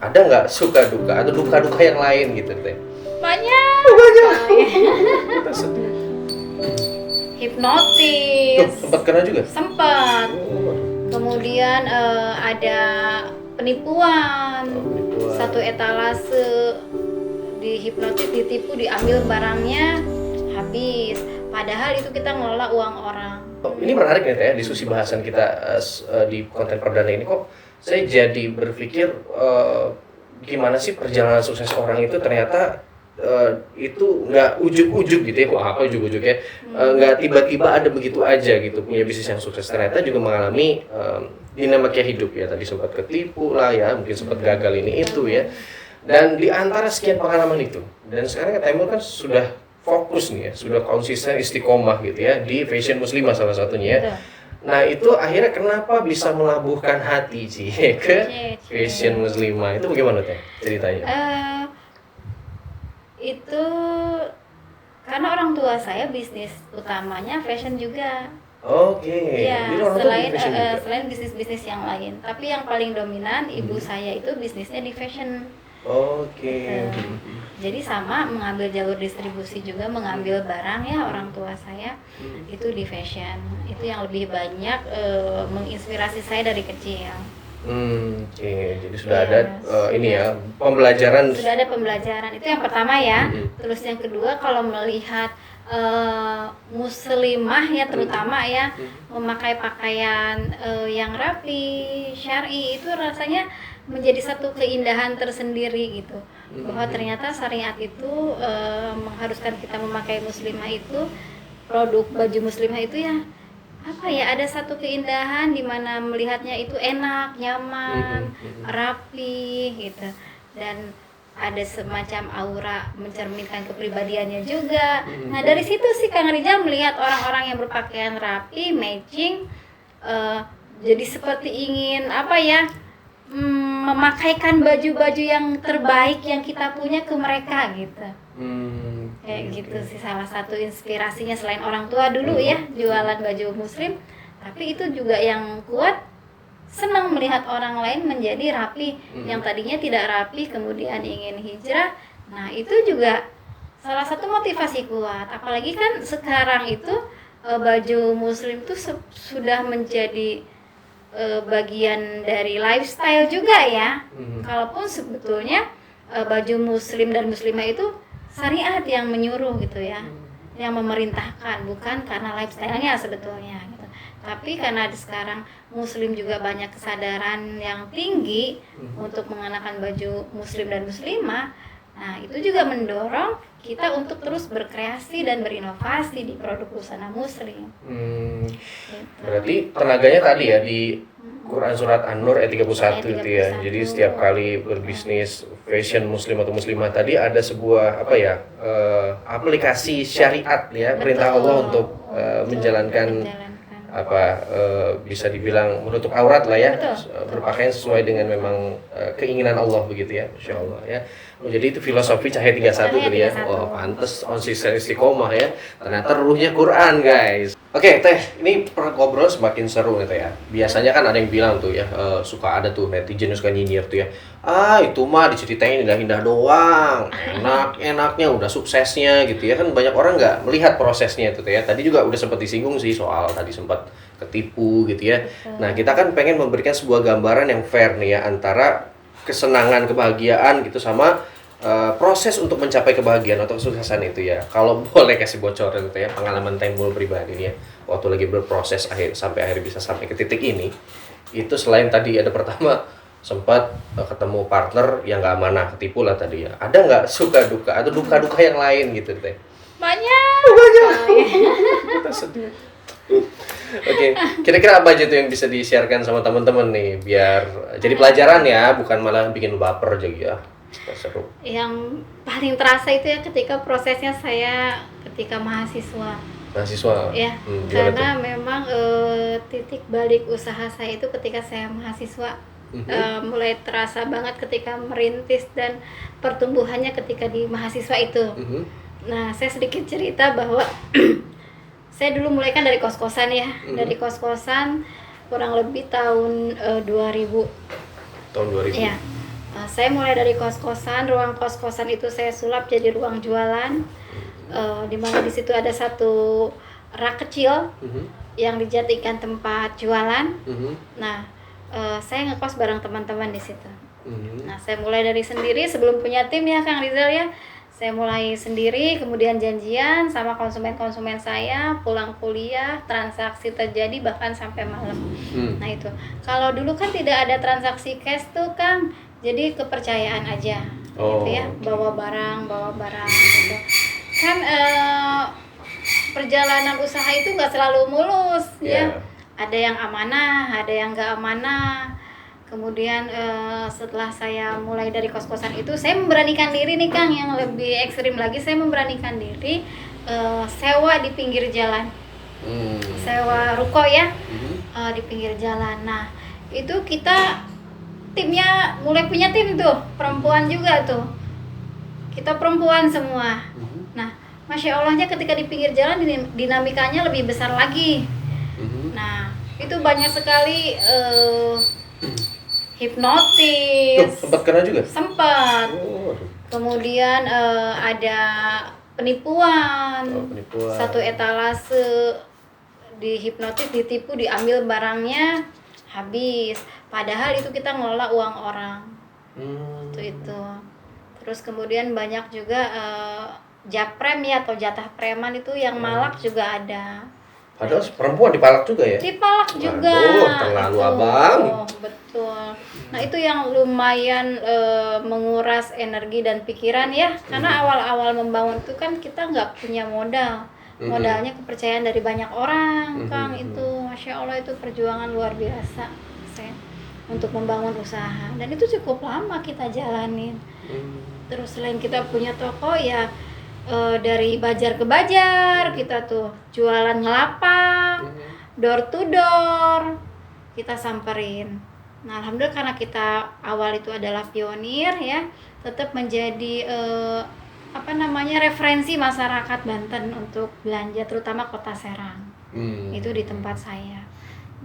Ada nggak suka duka atau duka-duka yang lain gitu teh? Banyak. Kita sedih. Hipnotis. Sempat kena juga? Sempat. Kemudian ada penipuan. Penipuan. Satu etalase dihipnotis, ditipu, diambil barangnya, habis. Padahal itu kita ngelola uang orang. Ini menarik nih teh, diskusi bahasan kita di konten perdana ini kok saya jadi berpikir gimana sih perjalanan sukses orang itu ternyata itu nggak ujuk-ujuk gitu ya, kok apa ujuk-ujuk ya, nggak tiba-tiba ada begitu aja gitu punya bisnis yang sukses, ternyata juga mengalami dinamika hidup ya, tadi sempat ketipu lah ya, mungkin sempat gagal ini itu ya, dan di antara sekian pengalaman itu, dan sekarang Temul kan sudah fokus nih ya, sudah konsisten istiqomah gitu ya di fashion muslimah salah satunya ya. Nah itu akhirnya kenapa bisa melabuhkan hati sih ke fashion muslimah, itu bagaimana teh ceritanya? Itu karena orang tua saya bisnis utamanya fashion juga. Oke. Ya, Jadi orang tua bikin fashion juga? selain bisnis-bisnis yang lain, tapi yang paling dominan ibu saya itu bisnisnya di fashion. Oke. Jadi sama mengambil jalur distribusi juga, mengambil barang ya orang tua saya itu di fashion. Itu yang lebih banyak menginspirasi saya dari kecil. Oke. Jadi sudah ada ini ya pembelajaran. Sudah ada pembelajaran, itu yang pertama ya. Terus yang kedua, kalau melihat muslimah ya terutama ya memakai pakaian yang rapi, syar'i, itu rasanya menjadi satu keindahan tersendiri gitu, bahwa ternyata syariat itu mengharuskan kita memakai muslimah itu, produk baju muslimah itu ya apa ya, ada satu keindahan di mana melihatnya itu enak, nyaman, rapi gitu, dan ada semacam aura mencerminkan kepribadiannya juga. Nah dari situ sih Kang Rijal melihat orang-orang yang berpakaian rapi, matching, jadi seperti ingin apa ya, memakaikan baju-baju yang terbaik yang kita punya ke mereka gitu. Kayak gitu sih salah satu inspirasinya, selain orang tua dulu ya jualan baju muslim, tapi itu juga yang kuat, senang melihat orang lain menjadi rapi, yang tadinya tidak rapi kemudian ingin hijrah. Nah itu juga salah satu motivasi kuat, apalagi kan sekarang itu baju muslim itu sudah menjadi bagian dari lifestyle juga ya. Kalaupun sebetulnya baju muslim dan muslimah itu syariat yang menyuruh gitu ya, yang memerintahkan, bukan karena lifestyle-nya sebetulnya gitu. Tapi karena sekarang muslim juga banyak kesadaran yang tinggi untuk mengenakan baju muslim dan muslimah. Nah itu juga mendorong kita untuk terus berkreasi dan berinovasi di produk busana muslim. Gitu. Berarti tenaganya tadi ya di Quran Surat An-Nur ayat 31 itu ya. Jadi setiap kali berbisnis fashion muslim atau muslimah tadi ada sebuah apa ya, aplikasi syariat ya, perintah Allah untuk menjalankan apa bisa dibilang menutup aurat lah ya, berpakaian sesuai dengan memang keinginan Allah begitu ya, Masya Allah ya. Jadi itu filosofi Cahaya 31 tadi ya. Oh pantes konsisten istiqomah ya, ternyata ruhnya Quran guys. Oke teh, ini ngobrol semakin seru nih teh ya. Biasanya kan ada yang bilang tuh ya, suka ada tuh netizen yang suka nyinyir tuh ya, itu mah diceritain indah-indah doang, enaknya udah suksesnya gitu ya. Kan banyak orang nggak melihat prosesnya itu teh ya. Tadi juga udah sempat disinggung sih soal tadi sempat ketipu gitu ya. Nah kita kan pengen memberikan sebuah gambaran yang fair nih ya, antara kesenangan, kebahagiaan gitu sama proses untuk mencapai kebahagiaan atau kesuksesan itu ya. Kalau boleh kasih bocoran gitu ya, pengalaman Temul pribadi nih ya, waktu lagi berproses sampai akhirnya bisa sampai ke titik ini, itu selain tadi ada pertama sempat ketemu partner yang nggak amanah, ketipu lah tadi ya, ada nggak suka duka atau duka-duka yang lain gitu teh? Banyak. Kita sedih. Oke, kira-kira apa aja tuh yang bisa di-sharekan sama teman-teman nih biar jadi pelajaran ya, bukan malah bikin lu baper aja ya. Seru. Yang paling terasa itu ya ketika prosesnya saya ketika mahasiswa ya, karena memang titik balik usaha saya itu ketika saya mahasiswa. Mulai terasa banget ketika merintis dan pertumbuhannya ketika di mahasiswa itu. Nah saya sedikit cerita bahwa saya dulu mulai kan dari kos-kosan ya, dari kos-kosan kurang lebih tahun 2000 ya. Saya mulai dari kos-kosan, ruang kos-kosan itu saya sulap jadi ruang jualan, di mana di situ ada satu rak kecil yang dijadikan tempat jualan. Nah, saya ngekos bareng teman-teman di situ. Nah, saya mulai dari sendiri sebelum punya tim ya Kang Rizal ya. Saya mulai sendiri, kemudian janjian sama konsumen-konsumen saya, pulang kuliah, transaksi terjadi bahkan sampai malam. Nah itu, kalau dulu kan tidak ada transaksi cash tuh Kang, jadi kepercayaan aja, gitu ya, bawa barang gitu. Kan perjalanan usaha itu nggak selalu mulus ya, ada yang amanah, ada yang nggak amanah. Kemudian setelah saya mulai dari kos-kosan itu, saya memberanikan diri nih Kang, yang lebih ekstrim lagi, saya memberanikan diri sewa di pinggir jalan, sewa ruko ya, di pinggir jalan. Nah itu kita timnya mulai punya tim tuh, perempuan juga tuh, kita perempuan semua. Nah Masya Allahnya ketika di pinggir jalan dinamikanya lebih besar lagi. Nah itu banyak sekali hipnotis. Sempat kena juga? Sempat. Kemudian ada penipuan. Satu etalase dihipnotis, ditipu, diambil barangnya, habis. Padahal itu kita ngelola uang orang. Itu. Terus kemudian banyak juga japrem ya, atau jatah preman itu yang malak juga ada. Padahal perempuan dipalak juga ya? Dipalak juga. Aduh, terlalu abang. Betul. Nah itu yang lumayan menguras energi dan pikiran ya. Karena awal-awal membangun itu kan kita nggak punya modal. Modalnya kepercayaan dari banyak orang, Kang. Itu Masya Allah itu perjuangan luar biasa untuk membangun usaha. Dan itu cukup lama kita jalanin. Terus selain kita punya toko ya, dari bajar ke bajar kita tuh jualan ngelapak, door to door kita samperin. Nah alhamdulillah karena kita awal itu adalah pionir ya, tetap menjadi referensi masyarakat Banten untuk belanja, terutama kota Serang. Itu di tempat saya.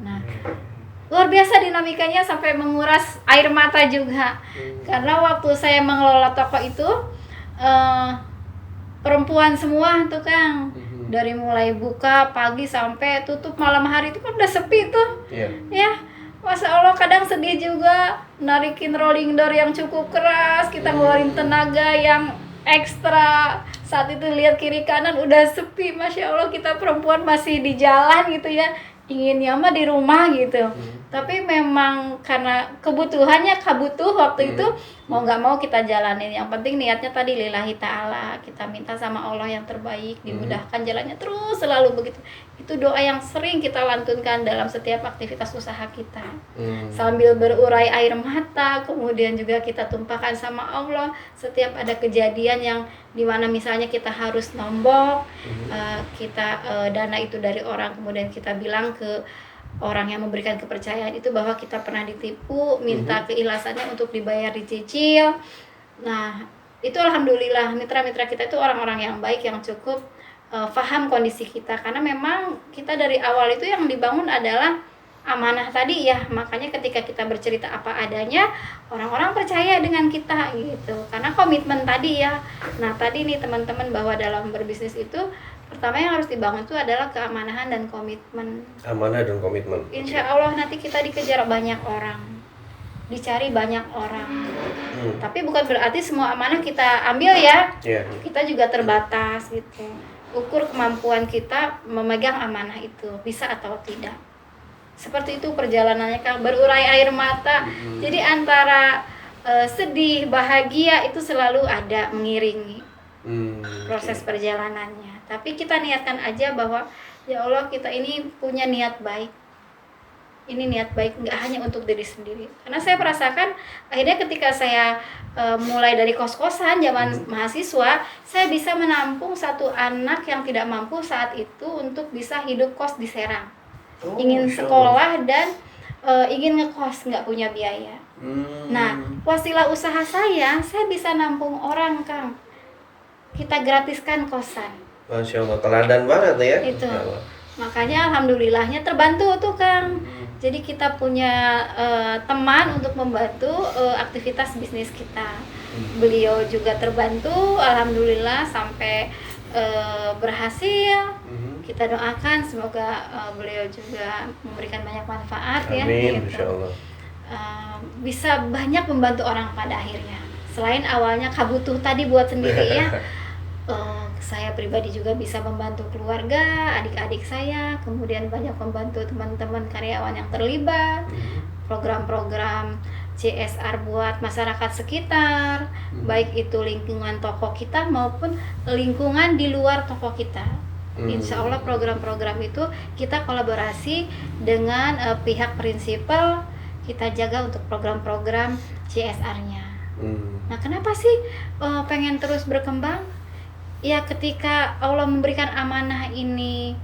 Nah luar biasa dinamikanya sampai menguras air mata juga. Karena waktu saya mengelola toko itu perempuan semua tuh Kang, dari mulai buka pagi sampai tutup malam hari itu kan udah sepi tuh. Ya Masya Allah kadang sedih juga, narikin rolling door yang cukup keras, kita ngeluarin tenaga yang ekstra. Saat itu lihat kiri kanan udah sepi, Masya Allah kita perempuan masih di jalan gitu ya, inginnya mah di rumah gitu. Tapi memang karena kebutuhannya kabutuh waktu itu, mau nggak mau kita jalanin. Yang penting niatnya tadi lillahi ta'ala, kita minta sama Allah yang terbaik, dimudahkan jalannya terus selalu begitu. Itu doa yang sering kita lantunkan dalam setiap aktivitas usaha kita. Sambil berurai air mata, kemudian juga kita tumpahkan sama Allah setiap ada kejadian yang dimana misalnya kita harus nombok, kita dana itu dari orang, kemudian kita bilang ke orang yang memberikan kepercayaan itu bahwa kita pernah ditipu, minta keikhlasannya untuk dibayar dicicil. Nah itu alhamdulillah mitra-mitra kita itu orang-orang yang baik, yang cukup paham kondisi kita, karena memang kita dari awal itu yang dibangun adalah amanah tadi ya. Makanya ketika kita bercerita apa adanya, orang-orang percaya dengan kita gitu, karena komitmen tadi ya. Nah tadi nih teman-teman, bahwa dalam berbisnis itu pertama yang harus dibangun itu adalah keamanahan dan komitmen. Amanah dan komitmen. Insya Allah nanti kita dikejar banyak orang, dicari banyak orang. Tapi bukan berarti semua amanah kita ambil ya. Kita juga terbatas gitu. Ukur kemampuan kita memegang amanah itu, bisa atau tidak. Seperti itu perjalanannya Kang, berurai air mata. Jadi antara sedih, bahagia itu selalu ada mengiringi proses perjalanannya. Tapi kita niatkan aja bahwa ya Allah kita ini punya niat baik. Ini niat baik nggak hanya untuk diri sendiri. Karena saya merasakan akhirnya ketika saya mulai dari kos-kosan zaman mahasiswa, saya bisa menampung satu anak yang tidak mampu saat itu untuk bisa hidup kos di Serang. Ingin sekolah dan ingin ngekos, nggak punya biaya. Nah wasilah usaha saya bisa nampung orang Kang. Kita gratiskan kosan. Masya Allah, teladan banget ya. Itu. Makanya alhamdulillahnya terbantu tuh Kang. Jadi kita punya teman untuk membantu aktivitas bisnis kita. Beliau juga terbantu, alhamdulillah sampai berhasil. Kita doakan semoga beliau juga memberikan banyak manfaat. Amin, ya. Gitu. insyaallah. Bisa banyak membantu orang pada akhirnya. Selain awalnya kabutuh tadi buat sendiri ya, saya pribadi juga bisa membantu keluarga, adik-adik saya, kemudian banyak membantu teman-teman karyawan yang terlibat, program-program CSR buat masyarakat sekitar, baik itu lingkungan toko kita maupun lingkungan di luar toko kita. Insya Allah program-program itu kita kolaborasi dengan pihak prinsipal, kita jaga untuk program-program CSR-nya. Nah, kenapa sih pengen terus berkembang? Ya, ketika Allah memberikan amanah ini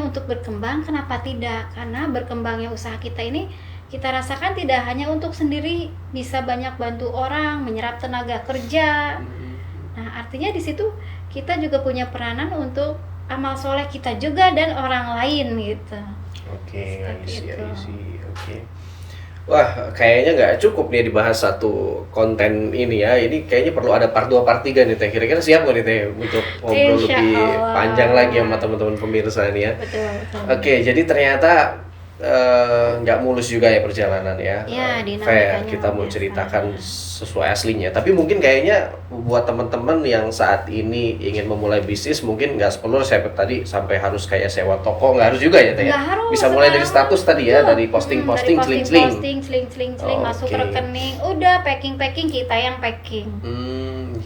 untuk berkembang, kenapa tidak? Karena berkembangnya usaha kita ini kita rasakan tidak hanya untuk sendiri, bisa banyak bantu orang, menyerap tenaga kerja. Nah, artinya di situ kita juga punya peranan untuk amal soleh kita juga dan orang lain gitu. Oke, oke. Wah, kayaknya nggak cukup nih dibahas satu konten ini ya. Ini kayaknya perlu ada part 2, part 3 nih Teh. Kira-kira siap nggak nih Teh untuk ngobrol lebih panjang lagi sama teman-teman pemirsa nih ya? Betul. Oke, jadi ternyata nggak mulus juga ya perjalanan ya. Fair, kita mau ceritakan sesuai aslinya. Tapi mungkin kayaknya buat teman-teman yang saat ini ingin memulai bisnis, mungkin nggak perlu saya tadi sampai harus kayak sewa toko, nggak harus juga ya Teh. Bisa mulai dari status tadi ya, dari posting-posting, celing-celing, masuk rekening, udah packing kita yang packing.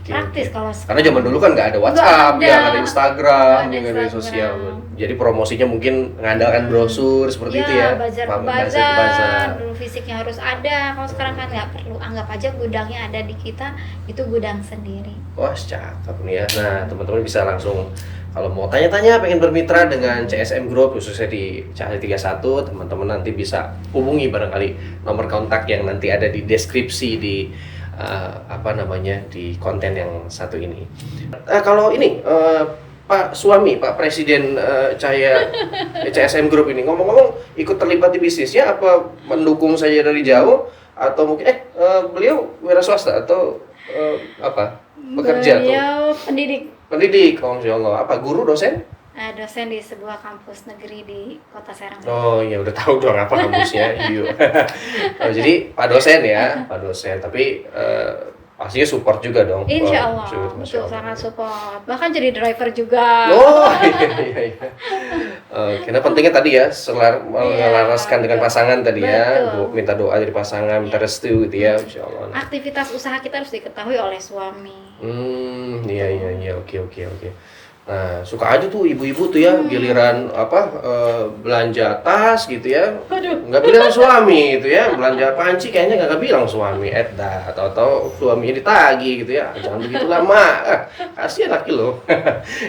Praktis kalau sekarang. Karena zaman dulu kan nggak ada WhatsApp, nggak ada Instagram, nggak ada media sosial. Jadi promosinya mungkin mengandalkan brosur seperti itu ya. Bazar, dulu fisiknya harus ada. Kalau sekarang kan nggak perlu. Anggap aja gudangnya ada di kita, itu gudang sendiri. Wah, cakep nih ya. Nah, teman-teman bisa langsung kalau mau tanya-tanya, pengen bermitra dengan CSM Group khususnya di Cahaya 31, teman-teman nanti bisa hubungi barangkali nomor kontak yang nanti ada di deskripsi di di konten yang satu ini. Kalau ini Pak Suami, Pak Presiden Cahaya CSM Group ini ngomong-ngomong ikut terlibat di bisnisnya apa mendukung saja dari jauh atau mungkin beliau wira swasta atau bekerja beliau atau pendidik, Masya Allah. Apa guru, dosen? Dosen di sebuah kampus negeri di Kota Serang. Oh iya, udah tahu dong apa kampusnya. Jadi Pak dosen ya, Pak dosen. Tapi pastinya support juga dong. Insya Allah, sangat support. Bahkan jadi driver juga. Oh iya. Karena pentingnya tadi ya, menyelaraskan dengan pasangan tadi ya. Minta doa dari pasangan, minta restu gitu ya. Insya Allah. Aktivitas usaha kita harus diketahui oleh suami. Iya, oke. Nah, suka aja tuh ibu-ibu tuh ya, giliran belanja tas gitu ya, nggak bilang suami gitu ya, belanja panci kayaknya nggak bilang suami, atau suaminya ditagih gitu ya, jangan begitu lama, kasihan laki lo.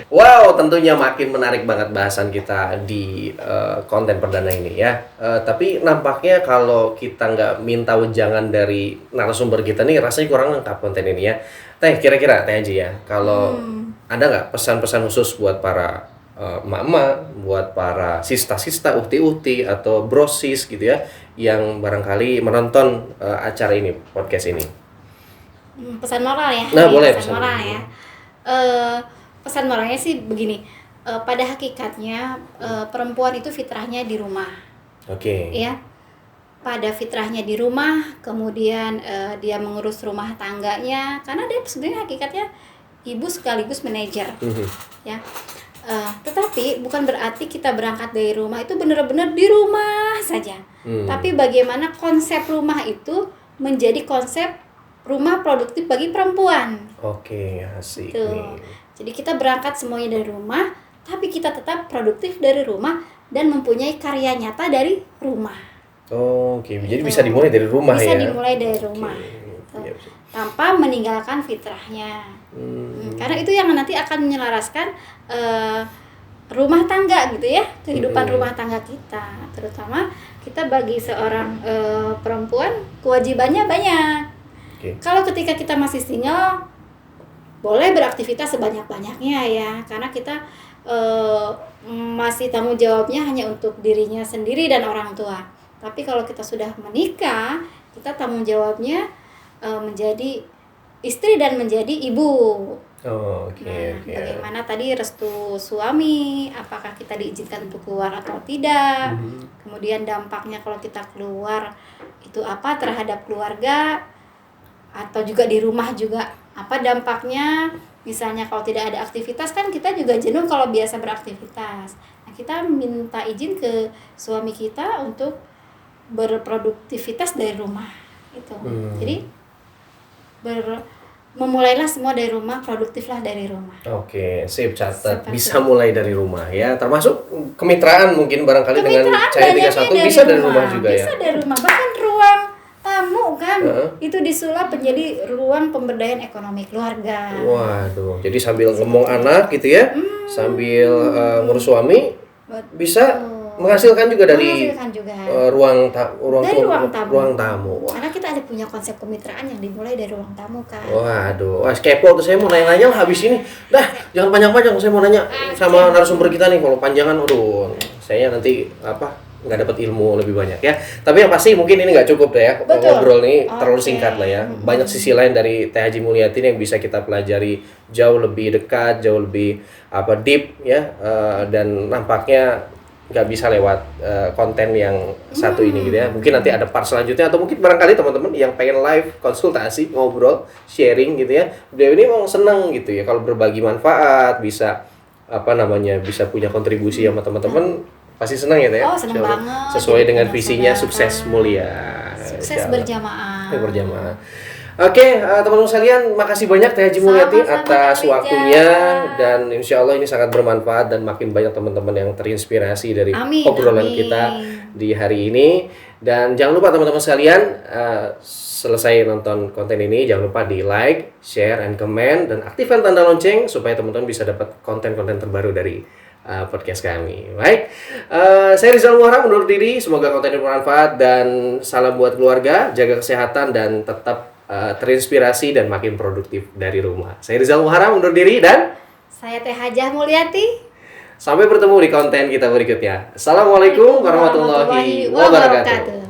Wow, tentunya makin menarik banget bahasan kita di konten perdana ini ya. Tapi nampaknya kalau kita nggak minta wejangan dari narasumber kita nih, rasanya kurang lengkap konten ini ya. Teh, kira-kira Teh aja ya, kalau ada nggak pesan-pesan khusus buat para emak-emak, buat para sista-sista, uhti-uhti atau brosis gitu ya, yang barangkali menonton acara ini, podcast ini? Pesan moral ya? Nah, boleh pesan moral ya. Pesan moralnya sih begini, pada hakikatnya perempuan itu fitrahnya di rumah. Oke. Ya, pada fitrahnya di rumah, kemudian dia mengurus rumah tangganya, karena dia sebenarnya hakikatnya ibu sekaligus manajer, ya. Tetapi bukan berarti kita berangkat dari rumah itu benar-benar di rumah saja. Tapi bagaimana konsep rumah itu menjadi konsep rumah produktif bagi perempuan. Oke, asik. Jadi kita berangkat semuanya dari rumah, tapi kita tetap produktif dari rumah dan mempunyai karya nyata dari rumah. Oke, jadi bisa dimulai dari rumah bisa ya? Bisa dimulai dari rumah. Tanpa meninggalkan fitrahnya. Karena itu yang nanti akan menyelaraskan rumah tangga gitu ya, kehidupan rumah tangga kita. Terutama kita bagi seorang perempuan kewajibannya banyak. Kalau ketika kita masih single, boleh beraktivitas sebanyak-banyaknya ya, karena kita masih tanggung jawabnya hanya untuk dirinya sendiri dan orang tua. Tapi kalau kita sudah menikah, kita tanggung jawabnya menjadi istri dan menjadi ibu. Oh, oke. Bagaimana tadi restu suami, apakah kita diizinkan untuk keluar atau tidak. Kemudian dampaknya kalau kita keluar itu apa terhadap keluarga, atau juga di rumah juga apa dampaknya. Misalnya kalau tidak ada aktivitas kan kita juga jenuh kalau biasa beraktivitas. Nah, kita minta izin ke suami kita untuk berproduktivitas dari rumah itu. Jadi memulailah semua dari rumah, produktiflah dari rumah. Oke, sip, catat. Bisa mulai dari rumah ya. Termasuk kemitraan mungkin barangkali dengan Cahaya 31 bisa dari rumah juga ya. Bisa dari rumah. Bahkan ruang tamu kan itu disulap menjadi ruang pemberdayaan ekonomi keluarga. Waduh, jadi sambil ngomong anak gitu ya, sambil ngurus suami, bisa menghasilkan juga dari ruang tamu. Karena kita ada punya konsep kemitraan yang dimulai dari ruang tamu kan. Waduh, kepo tuh, saya mau nanya-nanya lah habis ini. Dah, jangan panjang-panjang, saya mau nanya sama narasumber kita nih. Kalau panjangan, aduh, saya nanti nggak dapat ilmu lebih banyak ya. Tapi yang pasti mungkin ini nggak cukup deh ya. Ngobrol nih terlalu singkat lah ya. Banyak sisi lain dari Teh Haji Mulyati yang bisa kita pelajari jauh lebih dekat, jauh lebih deep ya. Dan nampaknya nggak bisa lewat konten yang satu ini gitu ya. Mungkin nanti ada part selanjutnya, atau mungkin barangkali teman-teman yang pengen live konsultasi, ngobrol, sharing gitu ya. Beliau ini memang senang gitu ya kalau berbagi manfaat, bisa bisa punya kontribusi sama teman-teman. Pasti senang ya Teh? Oh, senang banget. Sesuai dengan visinya sukses mulia. Sukses berjamaah. Oke, teman-teman sekalian, makasih banyak Teh Haji Mulyati atas waktunya, dan insya Allah ini sangat bermanfaat dan makin banyak teman-teman yang terinspirasi dari obrolan kita di hari ini. Dan jangan lupa teman-teman sekalian, selesai nonton konten ini jangan lupa di like, share, and comment, dan aktifkan tanda lonceng supaya teman-teman bisa dapat konten-konten terbaru dari podcast kami. Baik, saya Rizal Muharram undur diri. Semoga konten ini bermanfaat, dan salam buat keluarga, jaga kesehatan dan tetap terinspirasi dan makin produktif dari rumah. Saya Rizal Muharram undur diri, dan saya Teh Hajah Mulyati. Sampai bertemu di konten kita berikutnya. Assalamualaikum warahmatullahi wabarakatuh.